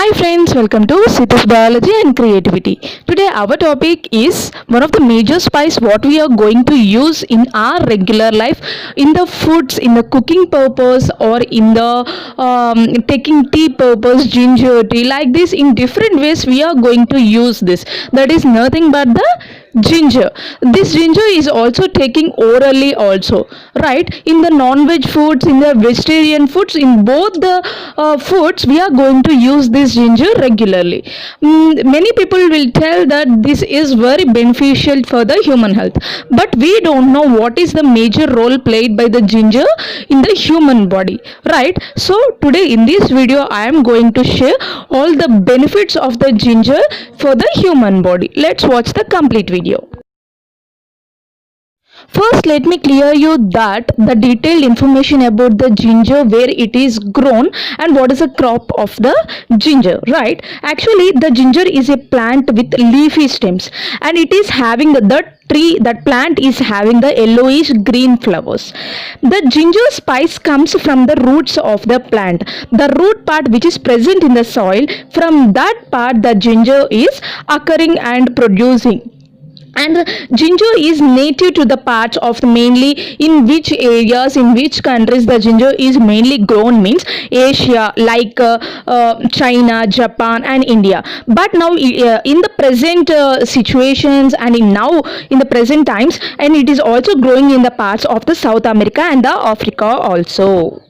Hi friends, welcome to Sita's Biology and Creativity. Today our topic is one of the major spice what we are going to use in our regular life, in the foods, in the cooking purpose or in the taking tea purpose, ginger tea, like this in different ways we are going to use this. That is nothing but the ginger. This ginger is also taking orally also, right? In the non-veg foods, in the vegetarian foods, in both the foods we are going to use this ginger regularly. Many people will tell that this is very beneficial for the human health, but we don't know what is the major role played by the ginger in the human body, right? So today in this video I am going to share all the benefits of the ginger for the human body. Let's watch the complete video. First, let me clear you that the detailed information about the ginger, where it is grown and what is the crop of the ginger, right? Actually, the ginger is a plant with leafy stems and it is having that plant is having the yellowish green flowers. The ginger spice comes from the roots of the plant. The root part which is present in the soil, from that part the ginger is occurring and producing. And ginger is native to the parts of mainly in which areas, in which countries the ginger is mainly grown means Asia, like China, Japan and India. But now in the present situations and in the present times, and it is also growing in the parts of the South America and the Africa also.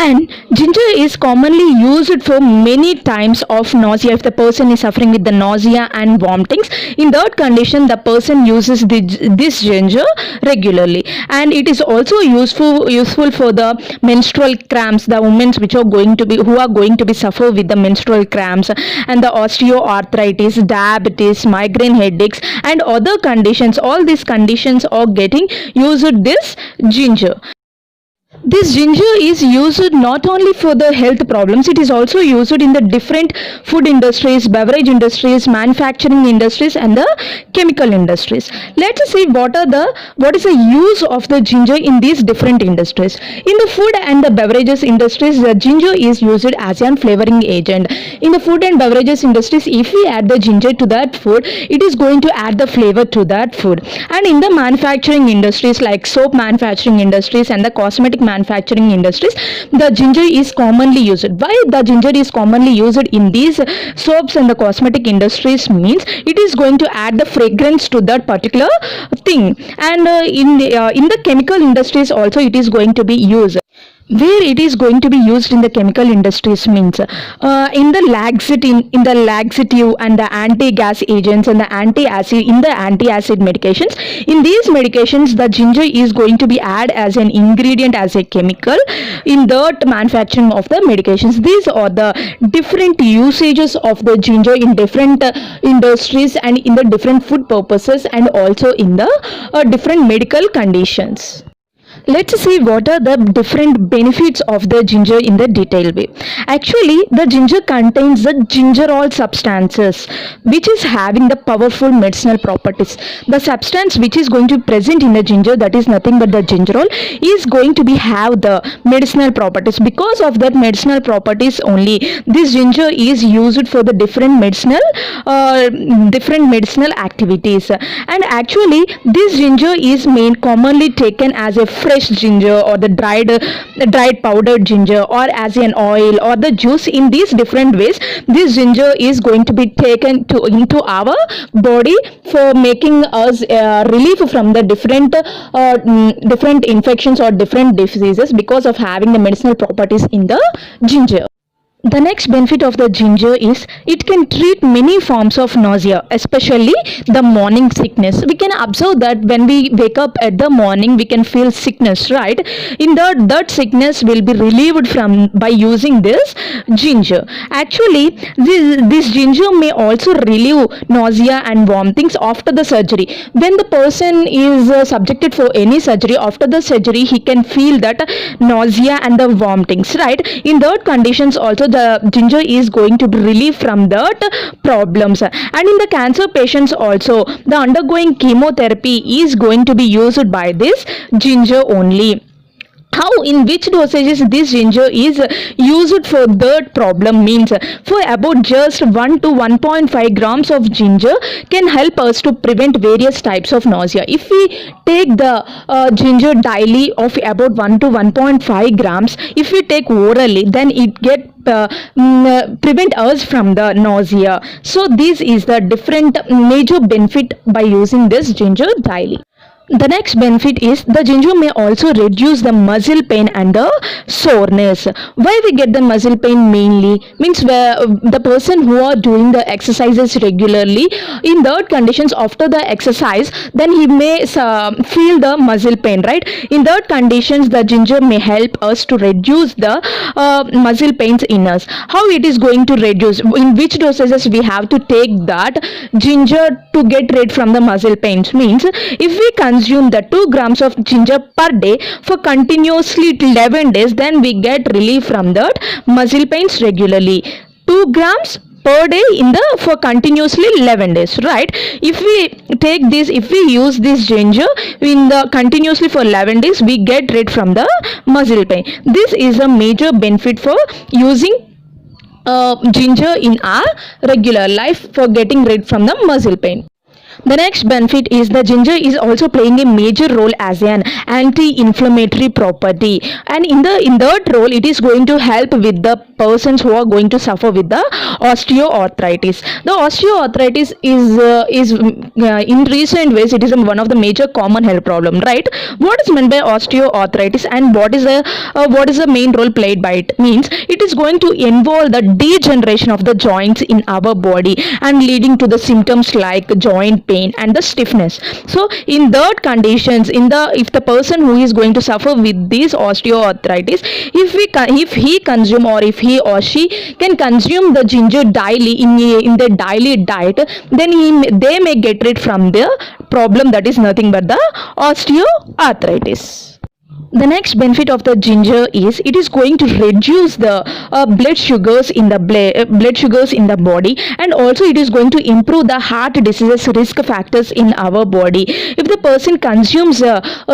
And ginger is commonly used for many times of nausea. If the person is suffering with the nausea and vomitings, in that condition the person uses this ginger regularly. And it is also useful for the menstrual cramps, the women who are going to be suffer with the menstrual cramps and the osteoarthritis, diabetes, migraine headaches and other conditions. All these conditions are getting used this ginger. This ginger is used not only for the health problems, it is also used in the different food industries, beverage industries, manufacturing industries and the chemical industries. Let's see what is the use of the ginger in these different industries. In the food and the beverages industries, the ginger is used as a flavoring agent. In the food and beverages industries, if we add the ginger to that food, it is going to add the flavor to that food. And in the manufacturing industries like soap manufacturing industries and the cosmetic manufacturing industries, the ginger is commonly used. Why the ginger is commonly used in these soaps and the cosmetic industries means it is going to add the fragrance to that particular thing. And in the chemical industries also it is going to be used. Where it is going to be used in the chemical industries means in the laxative and the anti-gas agents and the anti-acid medications. In these medications, the ginger is going to be added as an ingredient, as a chemical in the manufacturing of the medications. These are the different usages of the ginger in different industries and in the different food purposes and also in the different medical conditions. Let's see what are the different benefits of the ginger in the detailed way. Actually, the ginger contains the gingerol substances which is having the powerful medicinal properties. The substance which is going to be present in the ginger, that is nothing but the gingerol, is going to be have the medicinal properties. Because of that medicinal properties only, this ginger is used for the different medicinal activities. And actually, this ginger is commonly taken as a fresh ginger or the dried powdered ginger or as an oil or the juice. In these different ways, this ginger is going to be taken into our body for making us relief from the different infections or different diseases because of having the medicinal properties in the ginger. The next benefit of the ginger is it can treat many forms of nausea, especially the morning sickness. We can observe that when we wake up at the morning, we can feel sickness, right? In that sickness will be relieved by using this ginger. Actually, this ginger may also relieve nausea and vomitings after the surgery. When the person is subjected for any surgery, after the surgery, he can feel that nausea and the vomitings, right? In that conditions also, the ginger is going to be relieved from that problems. And in the cancer patients also, the undergoing chemotherapy is going to be used by this ginger only. How, in which dosages this ginger is used for that problem means for about just 1 to 1.5 grams of ginger can help us to prevent various types of nausea. If we take the ginger daily of about 1 to 1.5 grams, if we take orally, then it get prevent us from the nausea. So this is the different major benefit by using this ginger daily. The next benefit is the ginger may also reduce the muscle pain and the soreness. Why we get the muscle pain mainly means where the person who are doing the exercises regularly, in that conditions after the exercise, then he may feel the muscle pain, right? In that conditions, the ginger may help us to reduce the muscle pains in us. How it is going to reduce? In which dosages we have to take that ginger to get rid from the muscle pains means if we consume the 2 grams of ginger per day for continuously 11 days, then we get relief from that muscle pains regularly. 2 grams per day in the for continuously 11 days, right? If we take this, if we use this ginger in the continuously for 11 days, we get rid from the muscle pain. This is a major benefit for using ginger in our regular life for getting rid from the muscle pain. The next benefit is the ginger is also playing a major role as an anti-inflammatory property, and in that role it is going to help with the persons who are going to suffer with the osteoarthritis. The osteoarthritis is in recent ways it is one of the major common health problem, right? What is meant by osteoarthritis and what is the main role played by it means it is going to involve the degeneration of the joints in our body and leading to the symptoms like joint pain and the stiffness. So in that conditions, if the person who is going to suffer with this osteoarthritis, if he consume or if he or she can consume the ginger daily in their daily diet, then they may get rid from the problem that is nothing but the osteoarthritis. The next benefit of the ginger is it is going to reduce the blood sugars in the blood sugars in the body, and also it is going to improve the heart diseases risk factors in our body. If the person consumes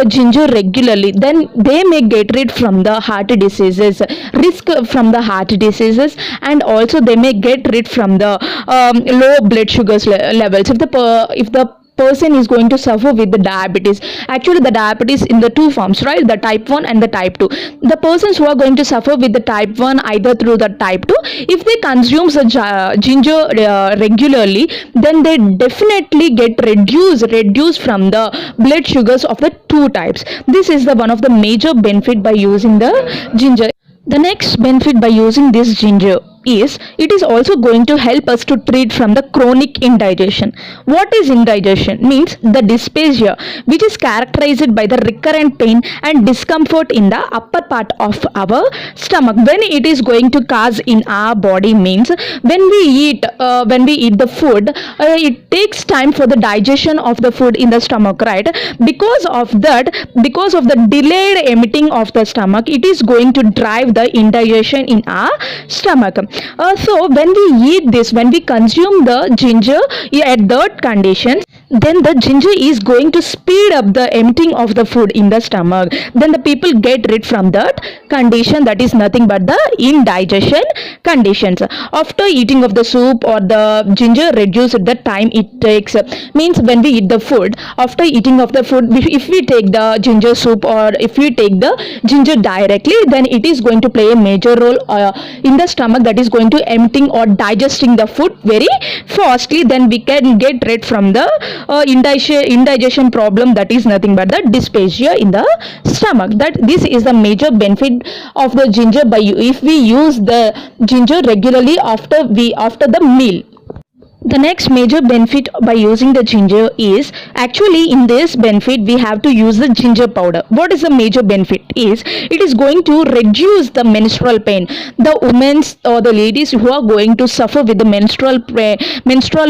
ginger regularly, then they may get rid from the heart diseases risk from the heart diseases, and also they may get rid from the low blood sugars levels. If the person is going to suffer with the diabetes, actually the diabetes in the two forms, right? The type 1 and the type 2. The persons who are going to suffer with the type 1 either through the type 2, if they consume the ginger regularly, then they definitely get reduced from the blood sugars of the two types. This is the one of the major benefit by using the ginger. The next benefit by using this ginger is it is also going to help us to treat from the chronic indigestion. What is indigestion? Means the dysphagia which is characterized by the recurrent pain and discomfort in the upper part of our stomach. When it is going to cause in our body means when we eat the food, it takes time for the digestion of the food in the stomach, right? Because of the delayed emitting of the stomach, it is going to drive the indigestion in our stomach. So when we consume the ginger at that condition, then the ginger is going to speed up the emptying of the food in the stomach. Then the people get rid from that condition that is nothing but the indigestion conditions. After eating of the soup or the ginger reduce the time it takes. Means when we eat the food, after eating of the food, if we take the ginger soup or if we take the ginger directly, then it is going to play a major role in the stomach that is going to emptying or digesting the food very fastly. Then we can get rid from the indigestion problem that is nothing but the dysphagia in the stomach. That this is the major benefit of the ginger if we use the ginger regularly after the meal. The next major benefit by using the ginger is actually in this benefit we have to use the ginger powder. What is the major benefit is it is going to reduce the menstrual pain. The women or the ladies who are going to suffer with the menstrual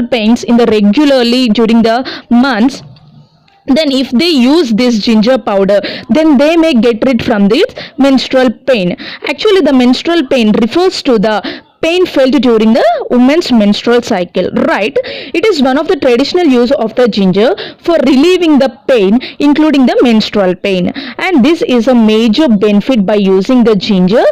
pains in the regularly during the months, then if they use this ginger powder, then they may get rid from this menstrual pain. Actually the menstrual pain refers to the pain felt during the woman's menstrual cycle, right? It is one of the traditional use of the ginger for relieving the pain, including the menstrual pain. And this is a major benefit by using the ginger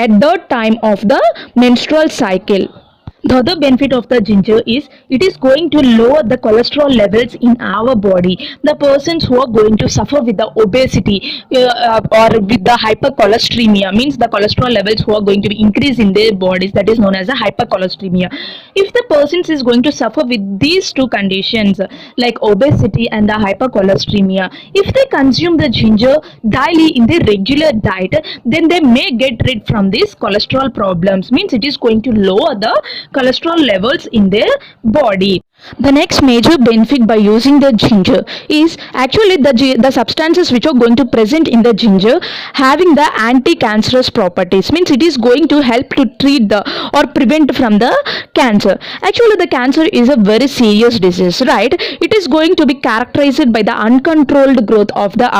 at the time of the menstrual cycle. The other benefit of the ginger is it is going to lower the cholesterol levels in our body. The persons who are going to suffer with the obesity or with the hypercholesteremia, means the cholesterol levels who are going to be increased in their bodies, that is known as a hypercholesteremia. If the person is going to suffer with these two conditions like obesity and the hypercholesteremia, if they consume the ginger daily in their regular diet, then they may get rid from these cholesterol problems, means it is going to lower the cholesterol levels in their body. The next major benefit by using the ginger is actually the substances which are going to present in the ginger having the anti-cancerous properties, means it is going to help to treat the or prevent from the cancer. Actually the cancer is a very serious disease, right? It is going to be characterized by the uncontrolled growth of the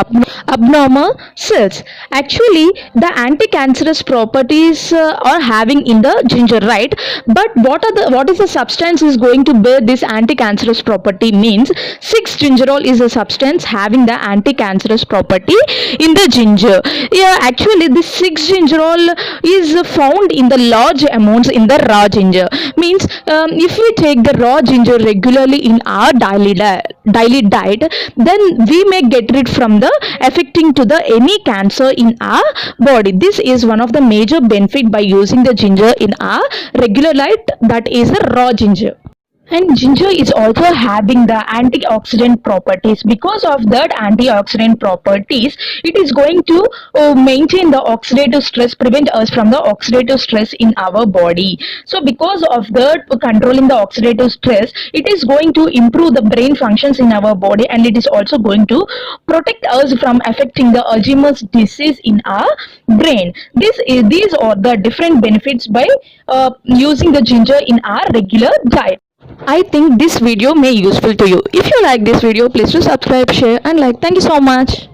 abnormal cells. Actually the anti-cancerous properties are having in the ginger, right? But what is the substance is going to bear this anti-cancerous property? Means 6-gingerol is a substance having the anti-cancerous property in the ginger. Yeah, actually this 6-gingerol is found in the large amounts in the raw ginger. Means if we take the raw ginger regularly in our daily diet, then we may get rid from the affecting to the any cancer in our body. This is one of the major benefit by using the ginger in our regular diet, that is the raw ginger. And ginger is also having the antioxidant properties. Because of that antioxidant properties, it is going to maintain the oxidative stress, prevent us from the oxidative stress in our body. So because of that controlling the oxidative stress, it is going to improve the brain functions in our body, and it is also going to protect us from affecting the Alzheimer's disease in our brain. These are the different benefits by using the ginger in our regular diet. I think this video may useful to you. If you like this video, please do subscribe, share and like. Thank you so much.